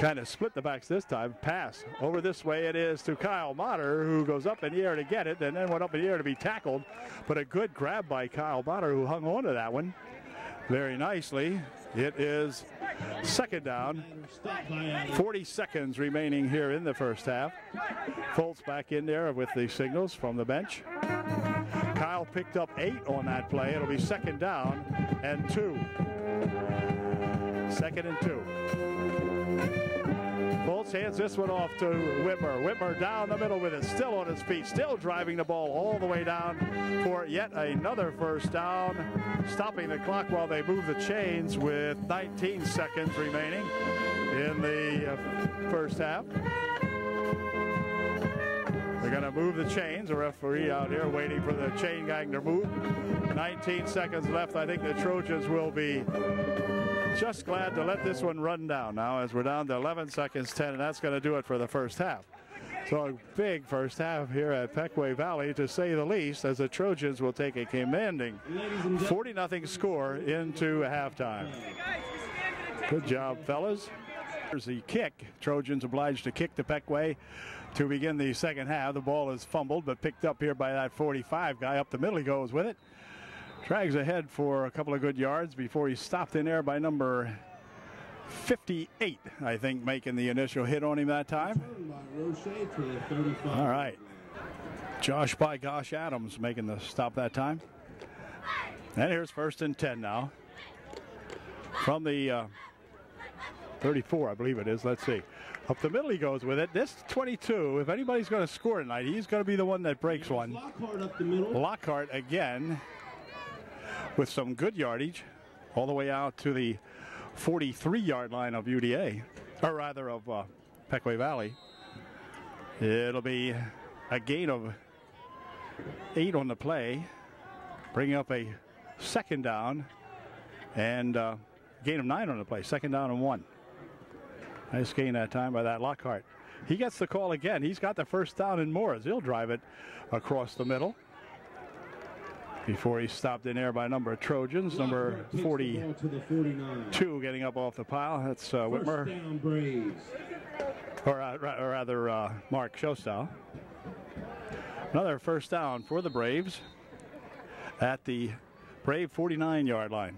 [SPEAKER 1] Kind of split the backs this time. Pass over this way it is to Kyle Motter, who goes up in the air to get it and then went up in the air to be tackled. But a good grab by Kyle Motter, who hung on to that one very nicely. It is 2nd down. 40 seconds remaining here in the first half. Fultz back in there with the signals from the bench. Kyle picked up 8 on that play. It'll be 2nd down and 2. 2nd and 2. Bolts hands this one off to Whitmer. Whitmer down the middle with it, still on his feet, still driving the ball all the way down for yet another first down, stopping the clock while they move the chains with 19 seconds remaining in the first half. They're going to move the chains. The referee out here waiting for the chain gang to move. 19 seconds left. I think the Trojans will be just glad to let this one run down now, as we're down to 11 seconds 10, and that's going to do it for the first half. So a big first half here at Pequea Valley, to say the least, as the Trojans will take a commanding 40-0 score into halftime. Good job, fellas. Here's the kick. Trojans obliged to kick to Pequea to begin the second half. The ball is fumbled, but picked up here by that 45 guy. Up the middle he goes with it. Drags ahead for a couple of good yards before he's stopped in there by number 58, I think, making the initial hit on him that time. All right. Josh by Gosh Adams making the stop that time. And here's 1st and 10 now. From the 34, I believe it is. Let's see. Up the middle he goes with it. This 22, if anybody's going to score tonight, he's going to be the one that breaks one.
[SPEAKER 2] Lockhart up the middle.
[SPEAKER 1] Lockhart again with some good yardage all the way out to the 43-yard line of UDA, or rather of Pequea Valley. It'll be a gain of 8 on the play, bringing up a second down, and gain of 9 on the play, 2nd down and 1. Nice gain that time by that Lockhart. He gets the call again. He's got the first down and more as he'll drive it across the middle. Before he's stopped in there by number of Trojans, number 42 getting up off the pile. That's Whitmer. Or rather Mark Shostow. Another first down for the Braves at the Brave 49-yard line.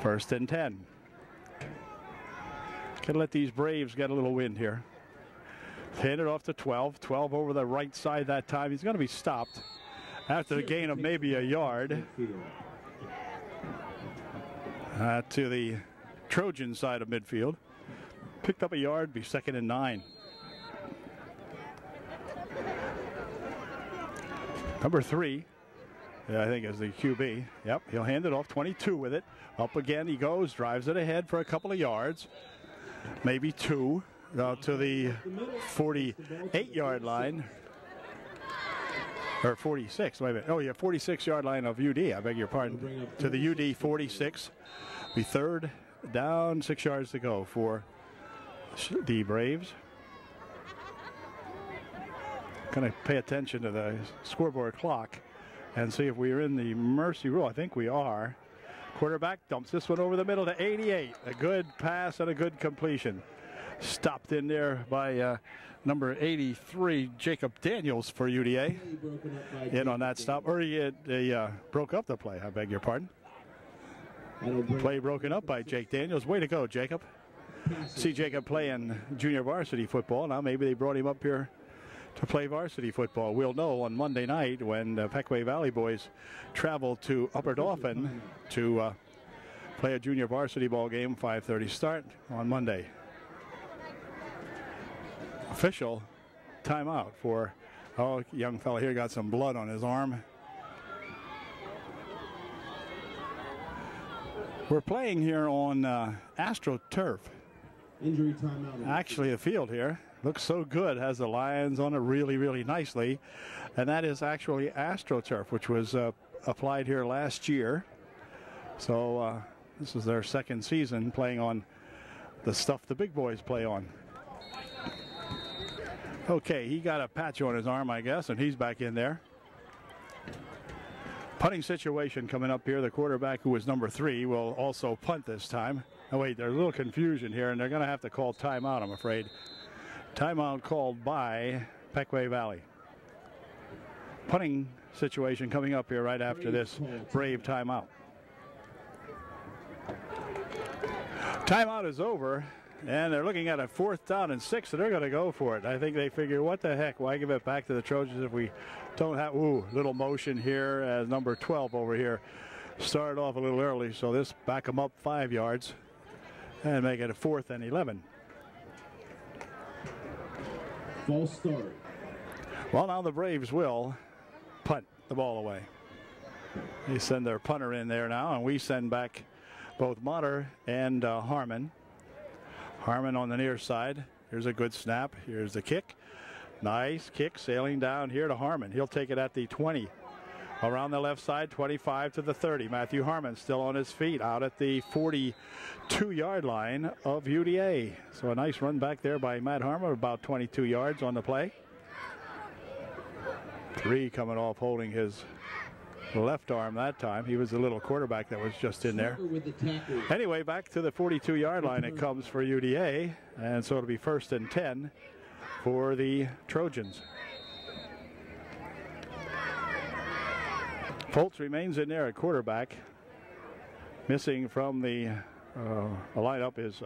[SPEAKER 1] 1st and 10. Gonna let these Braves get a little wind here. Hand it off to 12. 12 over the right side that time. He's going to be stopped after the gain of maybe a yard. To the Trojan side of midfield. Picked up a yard, be 2nd and 9. Number 3, I think, is the QB. Yep, he'll hand it off. 22 with it. Up again he goes, drives it ahead for a couple of yards. Maybe 2 to the 48-yard line. Or 46, wait a minute. Oh, yeah, 46-yard line of UD, I beg your pardon. To the UD 46. Be 3rd down, 6 yards to go for the Braves. Going to pay attention to the scoreboard clock and see if we're in the mercy rule. I think we are. Quarterback dumps this one over the middle to 88. A good pass and a good completion. Stopped in there by number 83, Jacob Daniels for UDA. In on that stop. Or he broke up the play, I beg your pardon. Play broken up by Jake Daniels. Way to go, Jacob. See Jacob playing junior varsity football. Now maybe they brought him up here to play varsity football. We'll know on Monday night when the Pequea Valley boys travel to Upper Dauphin to play a junior varsity ball game. 5:30 start on Monday. Official timeout for, oh, young fella here got some blood on his arm. We're playing here on AstroTurf.
[SPEAKER 2] Injury timeout.
[SPEAKER 1] Actually, the field here looks so good, has the Lions on it really, really nicely. And that is actually AstroTurf, which was applied here last year. So this is their 2nd season playing on the stuff the big boys play on. Okay, he got a patch on his arm, I guess, and he's back in there. Punting situation coming up here. The quarterback, who was number 3, will also punt this time. Oh, wait, there's a little confusion here, and they're going to have to call timeout, I'm afraid. Timeout called by Pequea Valley. Punting situation coming up here right after this Brave timeout. Timeout is over, and they're looking at a 4th down and 6, so they're going to go for it. I think they figure, what the heck, why give it back to the Trojans if we don't have, little motion here as number 12 over here started off a little early, so this back them up 5 yards. and make it a 4th and 11.
[SPEAKER 2] False start.
[SPEAKER 1] Well, now the Braves will punt the ball away. They send their punter in there now, and we send back both Motter and Harmon. Harmon on the near side. Here's a good snap. Here's the kick. Nice kick sailing down here to Harmon. He'll take it at the 20. Around the left side, 25 to the 30. Matthew Harmon still on his feet out at the 42-yard line of UDA. So a nice run back there by Matt Harmon, about 22 yards on the play. 3 coming off holding his left arm that time. He was the little quarterback that was just in there. Anyway, back to the 42-yard line it comes for UDA, and so it'll be 1st and 10 for the Trojans. Foltz remains in there at quarterback. Missing from the lineup is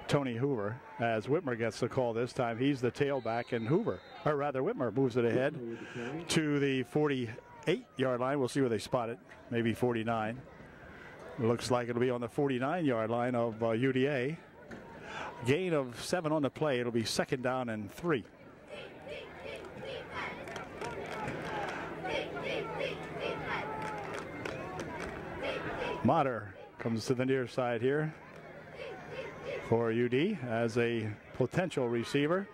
[SPEAKER 1] Tony Hoover, as Whitmer gets the call this time. He's the tailback, and Whitmer moves it ahead to the 48-yard line. We'll see where they spot it, maybe 49. It looks like it'll be on the 49-yard line of UDA. Gain of 7 on the play. It'll be 2nd down and 3. Motter comes to the near side here for UD as a potential receiver.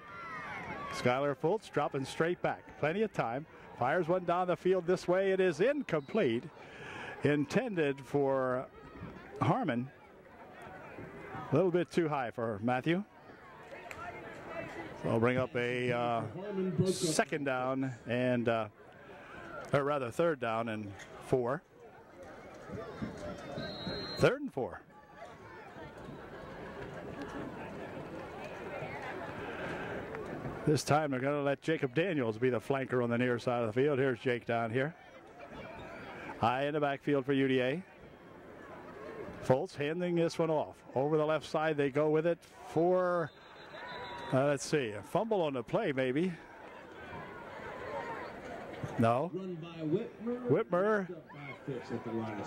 [SPEAKER 1] Skylar Foltz dropping straight back. Plenty of time. Fires one down the field this way. It is incomplete. Intended for Harmon. A little bit too high for Matthew. So I'll bring up a 2nd down and, or rather 3rd down and 4. 3rd and 4. This time they're going to let Jacob Daniels be the flanker on the near side of the field. Here's Jake down here. High in the backfield for UDA. Foltz handing this one off. Over the left side they go with it for, let's see, a fumble on the play maybe. No.
[SPEAKER 2] Run by
[SPEAKER 1] Whitmer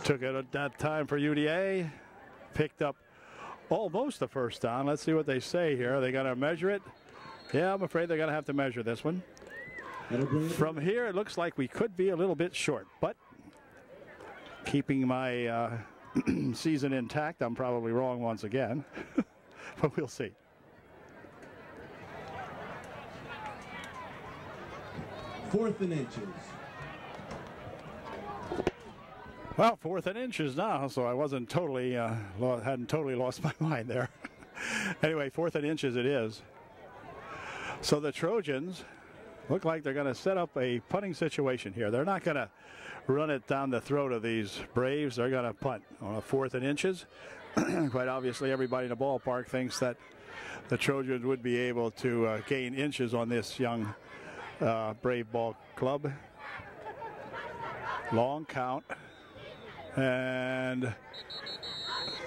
[SPEAKER 1] took it at that time for UDA. Picked up almost the 1st down. Let's see what they say here. Are they going to measure it? Yeah, I'm afraid they're going to have to measure this one. From here, it looks like we could be a little bit short, but keeping my season intact, I'm probably wrong once again, but we'll see.
[SPEAKER 2] Fourth and inches.
[SPEAKER 1] Well, 4th and inches now, so I wasn't totally, hadn't totally lost my mind there. Anyway, 4th and inches it is. So the Trojans look like they're going to set up a punting situation here. They're not going to run it down the throat of these Braves. They're going to punt on a 4th and inches. Quite obviously, everybody in the ballpark thinks that the Trojans would be able to gain inches on this young Brave ball club. Long count. And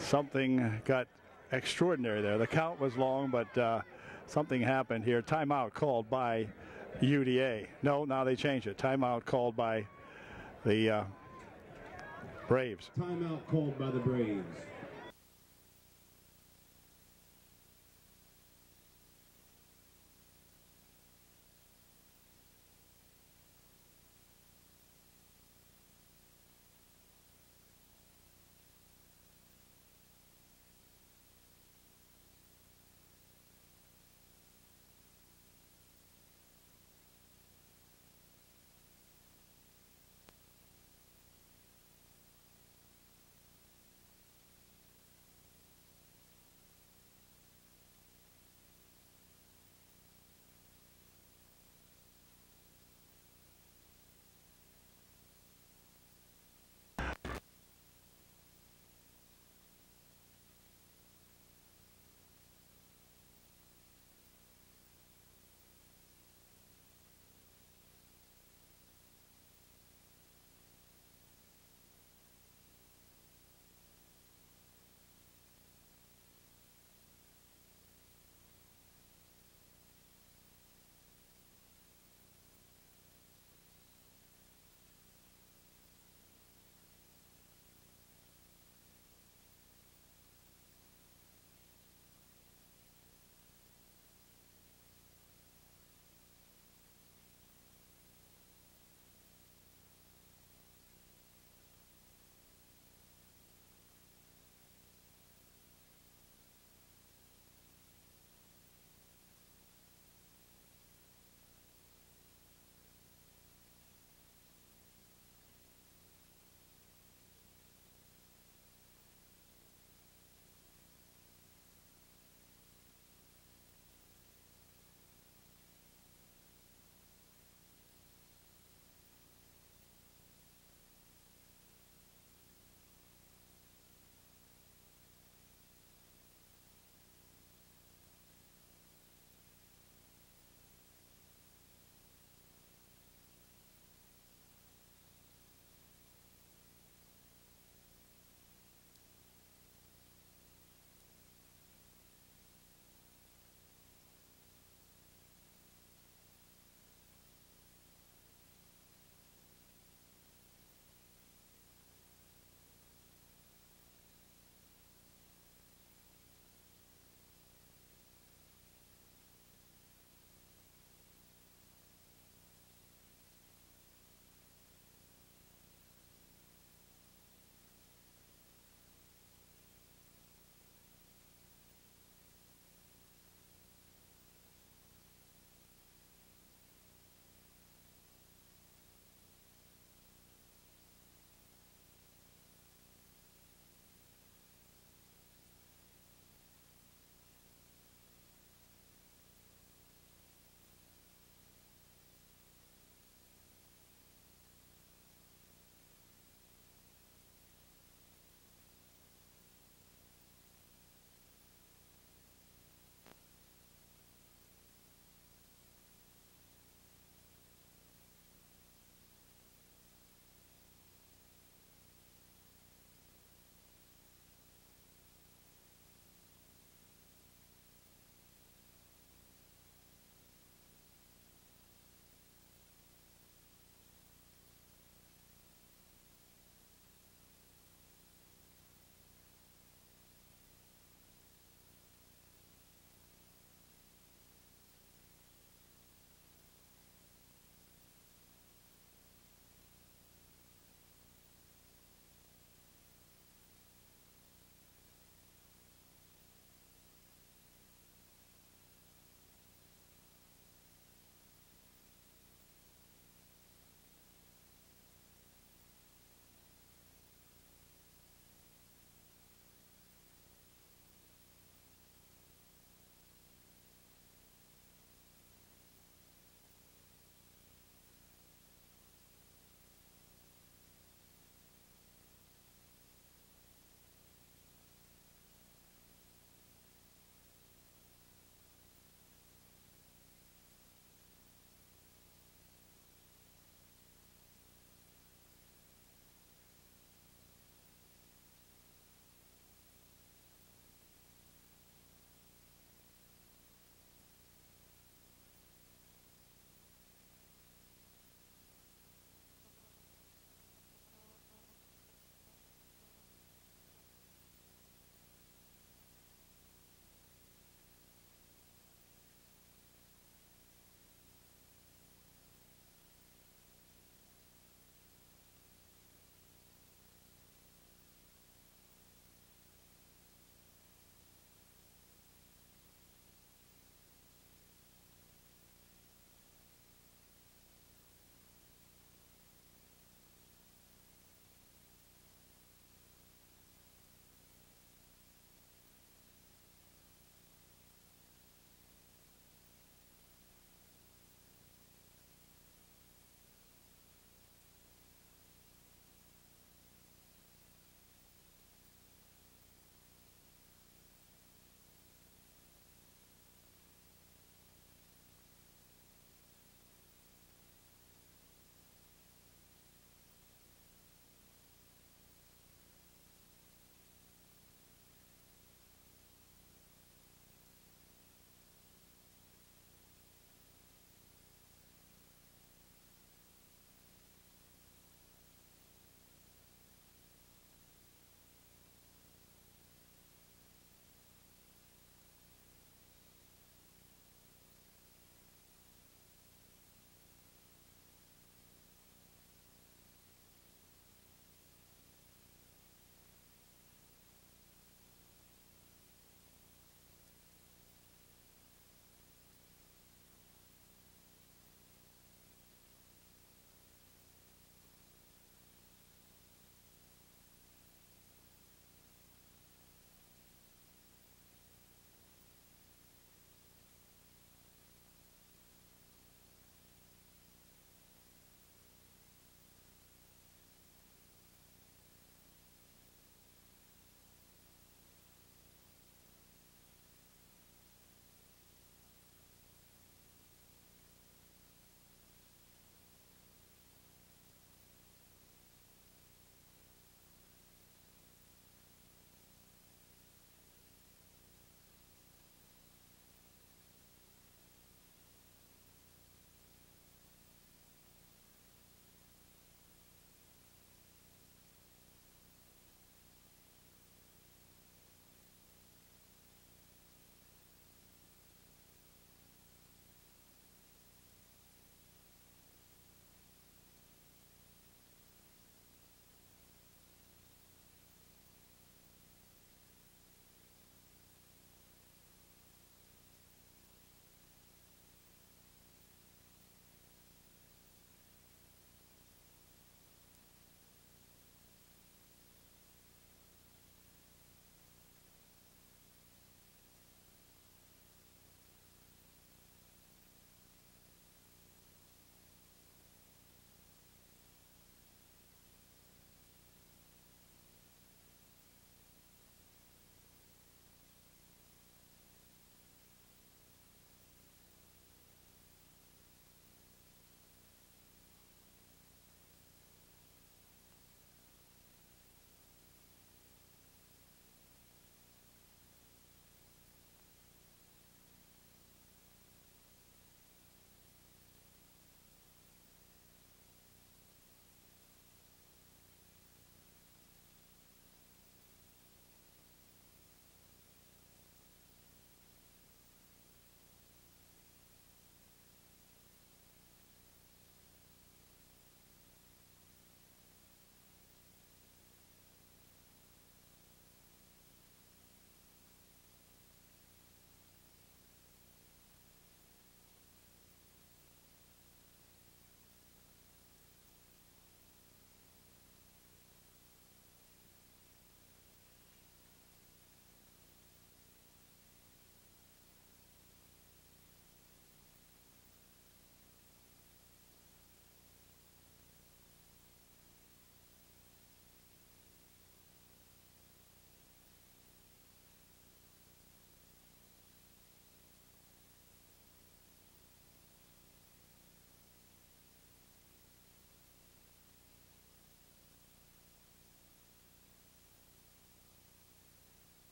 [SPEAKER 1] something got extraordinary there. The count was long, but something happened here. Timeout called by UDA. No, now they changed it. Timeout called by the Braves.
[SPEAKER 2] Timeout called by the Braves.